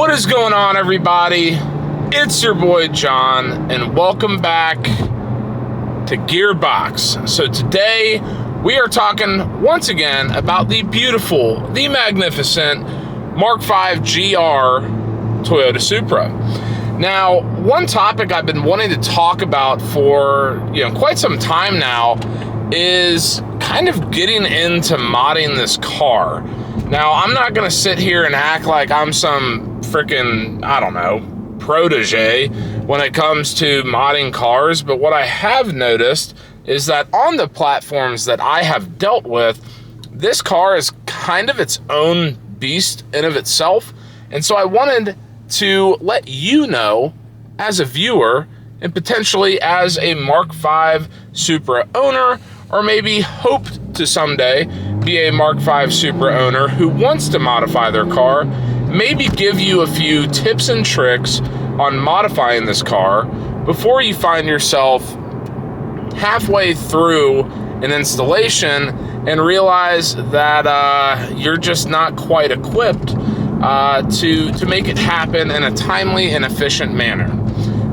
What is going on, everybody? It's your boy John, and welcome back to Gearbox. So today we are talking once again about the beautiful, the magnificent Mark V GR Toyota Supra. Now, one topic I've been wanting to talk about for quite some time now is kind of getting into modding this car. Now, I'm not going to sit here and act like I'm some freaking, I don't know, protege when it comes to modding cars, but what I have noticed is that on the platforms that I have dealt with, this car is kind of its own beast in of itself, and so I wanted to let you know as a viewer and potentially as a Mark V Supra owner, or maybe hoped to someday be a Mark V Supra owner who wants to modify their car, maybe give you a few tips and tricks on modifying this car before you find yourself halfway through an installation and realize that you're just not quite equipped to make it happen in a timely and efficient manner.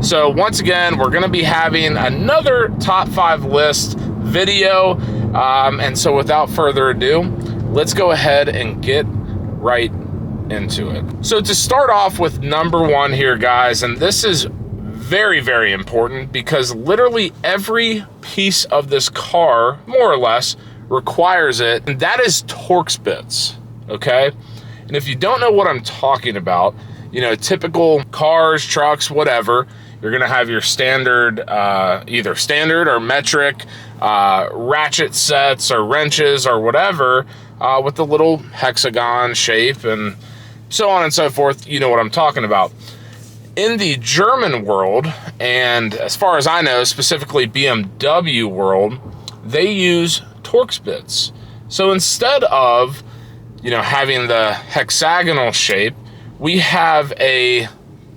So once again, we're going to be having another top 5 list video, and so without further ado, let's go ahead and get right into it. So to start off with number 1 here, guys, and this is very, very important because literally every piece of this car, more or less, requires it, and that is Torx Bits, okay? And if you don't know what I'm talking about, typical cars, trucks, whatever, you're gonna have your standard, either standard or metric ratchet sets or wrenches or whatever, with the little hexagon shape and so on and so forth. You know what I'm talking about. In the German world, and as far as I know, specifically BMW world, they use Torx Bits. So instead of, having the hexagonal shape, we have a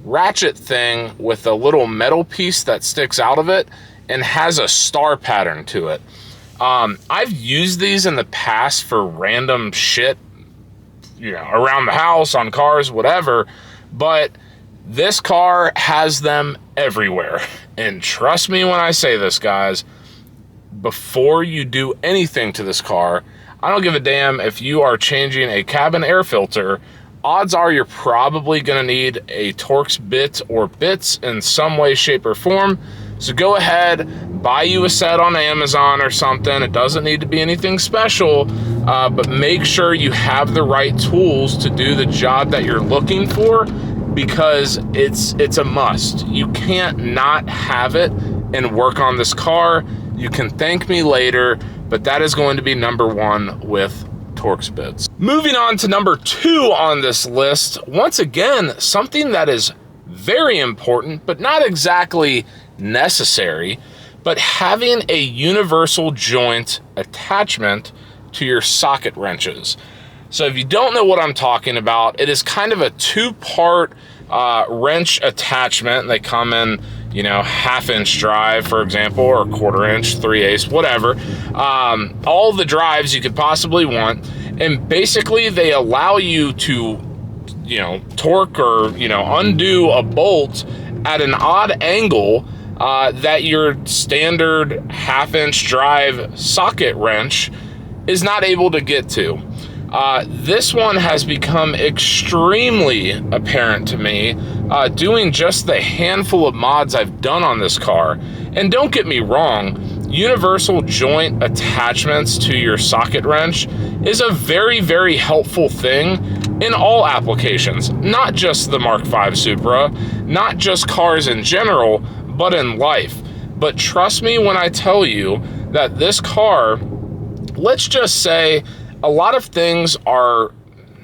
ratchet thing with a little metal piece that sticks out of it and has a star pattern to it. I've used these in the past for random shit, around the house, on cars, whatever, but this car has them everywhere. And trust me when I say this, guys, before you do anything to this car, I don't give a damn if you are changing a cabin air filter, odds are you're probably going to need a Torx bit or bits in some way, shape, or form. So go ahead, buy you a set on Amazon or something. It doesn't need to be anything special, but make sure you have the right tools to do the job that you're looking for, because it's a must. You can't not have it and work on this car. You can thank me later, but that is going to be number 1 with Torx Bits. Moving on to number 2 on this list, once again, something that is very important, but not exactly necessary, but having a universal joint attachment to your socket wrenches. So if you don't know what I'm talking about, it is kind of a 2-part wrench attachment. They come in, 1/2-inch drive, for example, or 1/4-inch, 3/8, whatever. All the drives you could possibly want. And basically they allow you to, torque or, undo a bolt at an odd angle that your standard 1/2-inch drive socket wrench is not able to get to. This one has become extremely apparent to me doing just the handful of mods I've done on this car. And don't get me wrong, universal joint attachments to your socket wrench is a very, very helpful thing in all applications, not just the Mark V Supra, not just cars in general, but in life. But trust me when I tell you that this car, let's just say, a lot of things are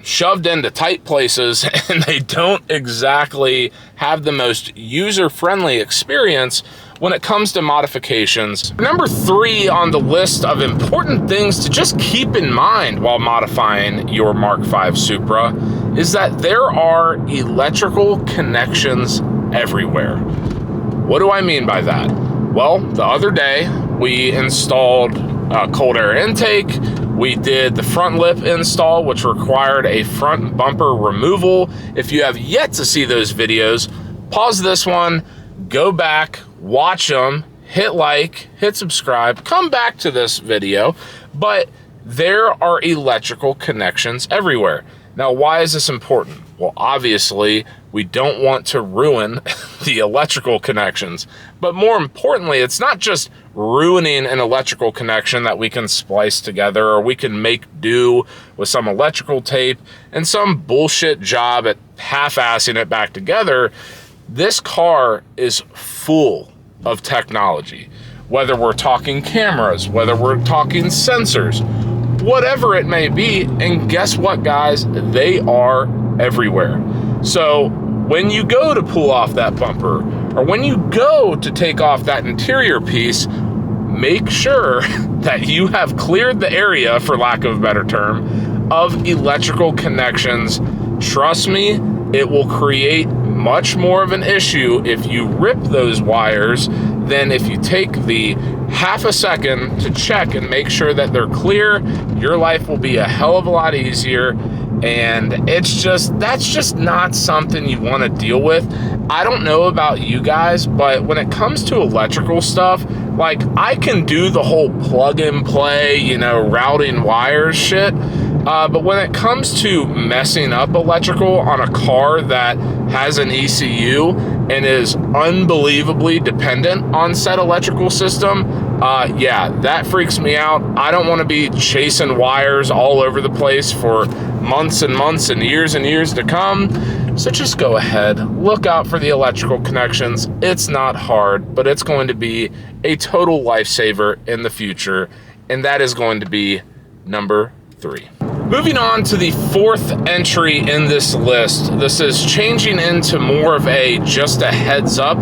shoved into tight places and they don't exactly have the most user-friendly experience when it comes to modifications. Number 3 on the list of important things to just keep in mind while modifying your Mark V Supra is that there are electrical connections everywhere. What do I mean by that? Well, the other day we installed a cold air intake. We did the front lip install, which required a front bumper removal. If you have yet to see those videos, pause this one, go back, watch them, hit like, hit subscribe, come back to this video. But there are electrical connections everywhere. Now, why is this important? Well, obviously, we don't want to ruin the electrical connections. But more importantly, it's not just ruining an electrical connection that we can splice together, or we can make do with some electrical tape and some bullshit job at half-assing it back together. This car is full of technology. Whether we're talking cameras, whether we're talking sensors, whatever it may be. And guess what, guys? They are everywhere. So when you go to pull off that bumper, or when you go to take off that interior piece, make sure that you have cleared the area, for lack of a better term, of electrical connections. Trust me, it will create much more of an issue if you rip those wires than if you take the half a second to check and make sure that they're clear. Your life will be a hell of a lot easier. And that's just not something you want to deal with. I don't know about you guys, but when it comes to electrical stuff, like, I can do the whole plug and play, routing wires shit. But when it comes to messing up electrical on a car that has an ECU and is unbelievably dependent on said electrical system, yeah, that freaks me out. I don't want to be chasing wires all over the place for months and months and years to come. So just go ahead, look out for the electrical connections. It's not hard, but it's going to be a total lifesaver in the future, and that is going to be number 3. Moving on to the 4th entry in this list. This is changing into more of a just a heads up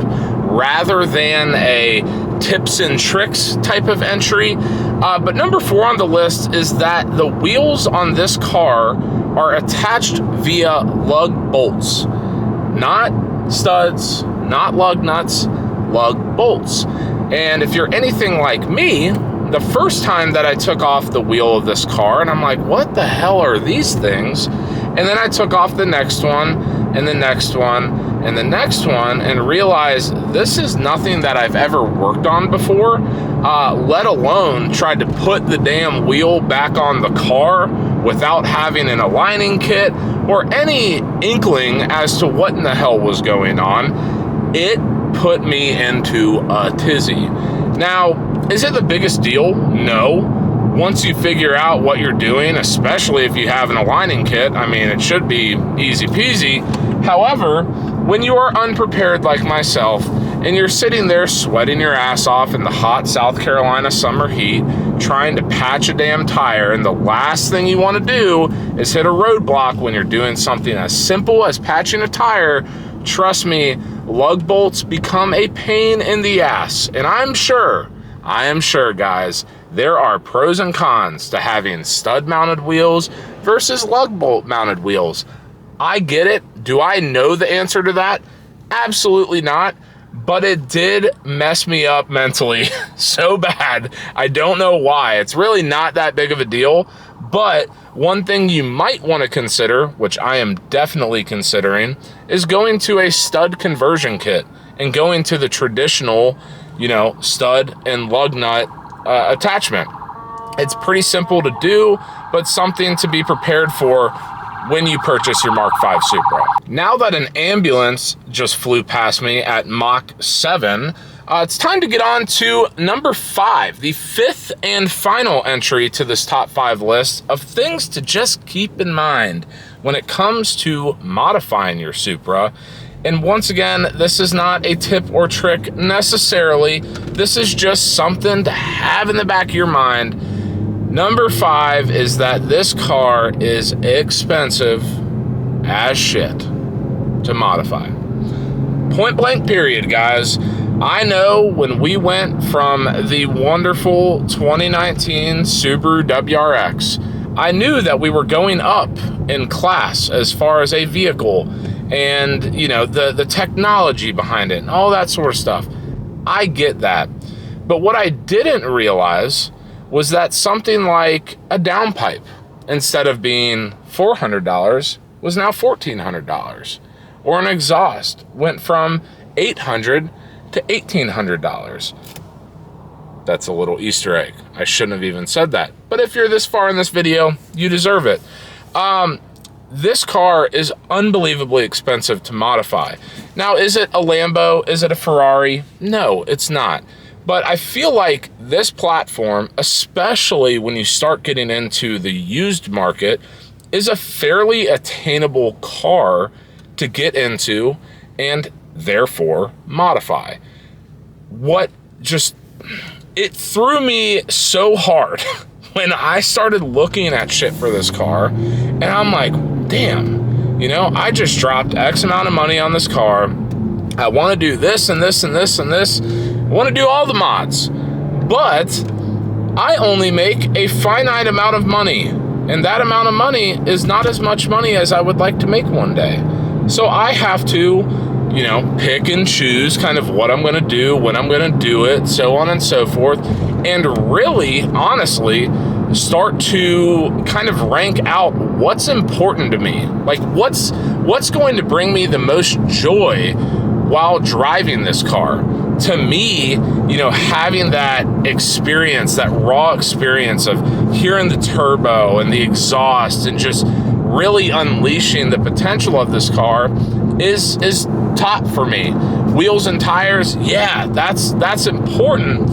rather than a tips and tricks type of entry. But number 4 on the list is that the wheels on this car are attached via lug bolts. Not studs, not lug nuts, lug bolts. And if you're anything like me, the first time that I took off the wheel of this car, and I'm like, what the hell are these things? And then I took off the next one, and the next one, and the next one, and realized this is nothing that I've ever worked on before, let alone tried to put the damn wheel back on the car without having an aligning kit or any inkling as to what in the hell was going on. It put me into a tizzy. Now, is it the biggest deal? No. Once you figure out what you're doing, especially if you have an aligning kit, I mean, it should be easy peasy. However, when you are unprepared like myself, and you're sitting there sweating your ass off in the hot South Carolina summer heat, trying to patch a damn tire, and the last thing you want to do is hit a roadblock when you're doing something as simple as patching a tire, trust me, lug bolts become a pain in the ass. And I am sure, guys, there are pros and cons to having stud-mounted wheels versus lug bolt-mounted wheels. I get it. Do I know the answer to that? Absolutely not. But it did mess me up mentally so bad. I don't know why. It's really not that big of a deal. But one thing you might want to consider, which I am definitely considering, is going to a stud conversion kit and going to the traditional, stud and lug nut attachment. It's pretty simple to do, but something to be prepared for when you purchase your Mark V Supra. Now that an ambulance just flew past me at Mach 7, it's time to get on to number 5, the 5th and final entry to this top 5 list of things to just keep in mind when it comes to modifying your Supra. And once again, this is not a tip or trick necessarily. This is just something to have in the back of your mind. Number 5 is that this car is expensive as shit to modify. Point blank period, guys. I know when we went from the wonderful 2019 Subaru WRX, I knew that we were going up in class as far as a vehicle and, the technology behind it and all that sort of stuff. I get that. But what I didn't realize was that something like a downpipe, instead of being $400, was now $1,400. Or an exhaust went from $800 to $1,800. That's a little Easter egg. I shouldn't have even said that. But if you're this far in this video, you deserve it. This car is unbelievably expensive to modify. Now, is it a Lambo? Is it a Ferrari? No, it's not. But I feel like this platform, especially when you start getting into the used market, is a fairly attainable car to get into and therefore modify. It threw me so hard when I started looking at shit for this car, and I'm like, damn, you know, I just dropped X amount of money on this car. I want to do this and this and this and this. I want to do all the mods, but I only make a finite amount of money, and that amount of money is not as much money as I would like to make one day. So I have to, you know, pick and choose kind of what I'm going to do, when I'm going to do it, so on and so forth, and really, honestly, start to kind of rank out what's important to me. Like, what's going to bring me the most joy while driving this car. To me, you know, having that experience, that raw experience of hearing the turbo and the exhaust and just really unleashing the potential of this car is top for me. Wheels and tires, yeah, that's important.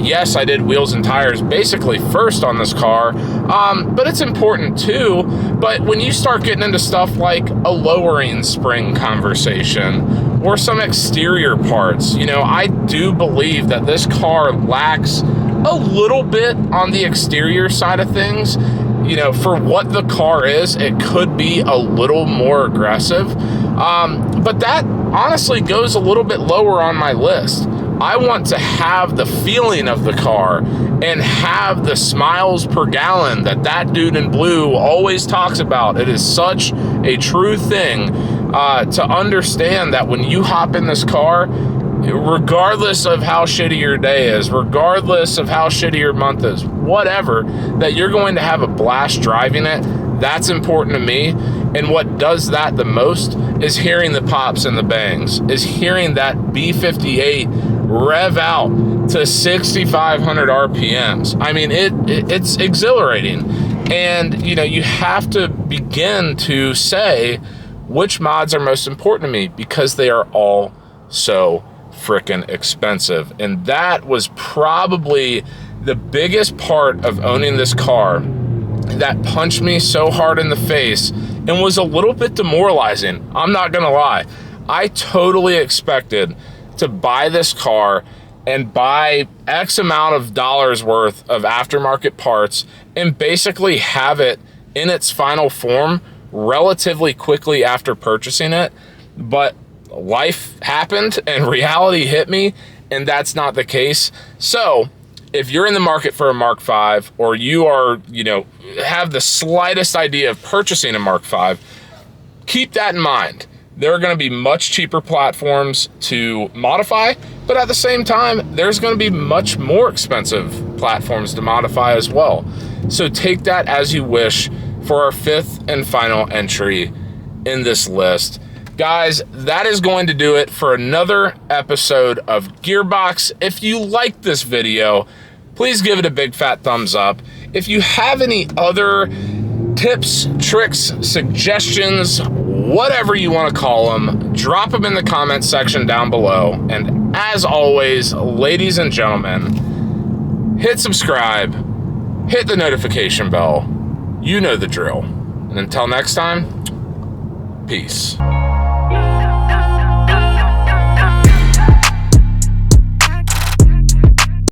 Yes, I did wheels and tires basically first on this car, but it's important too. But when you start getting into stuff like a lowering spring conversation or some exterior parts, you know, I do believe that this car lacks a little bit on the exterior side of things. You know, for what the car is, it could be a little more aggressive. But that honestly goes a little bit lower on my list. I want to have the feeling of the car and have the smiles per gallon that dude in blue always talks about. It is such a true thing to understand that when you hop in this car, regardless of how shitty your day is, regardless of how shitty your month is, whatever, that you're going to have a blast driving it. That's important to me. And what does that the most is hearing the pops and the bangs, is hearing that B58 rev out to 6,500 RPMs. I mean, it's exhilarating. And, you know, you have to begin to say which mods are most important to me because they are all so freaking expensive. And that was probably the biggest part of owning this car that punched me so hard in the face and was a little bit demoralizing. I'm not gonna lie. I totally expected to buy this car and buy X amount of dollars worth of aftermarket parts and basically have it in its final form relatively quickly after purchasing it. But life happened and reality hit me, and that's not the case. So if you're in the market for a Mark V, or you are, you know, have the slightest idea of purchasing a Mark V, keep that in mind. There are going to be much cheaper platforms to modify, but at the same time, there's going to be much more expensive platforms to modify as well. So take that as you wish for our fifth and final entry in this list. Guys, that is going to do it for another episode of Gearbox. If you liked this video, please give it a big fat thumbs up. If you have any other tips, tricks, suggestions, whatever you want to call them, drop them in the comments section down below. And as always, ladies and gentlemen, hit subscribe, hit the notification bell. You know the drill. And until next time, peace.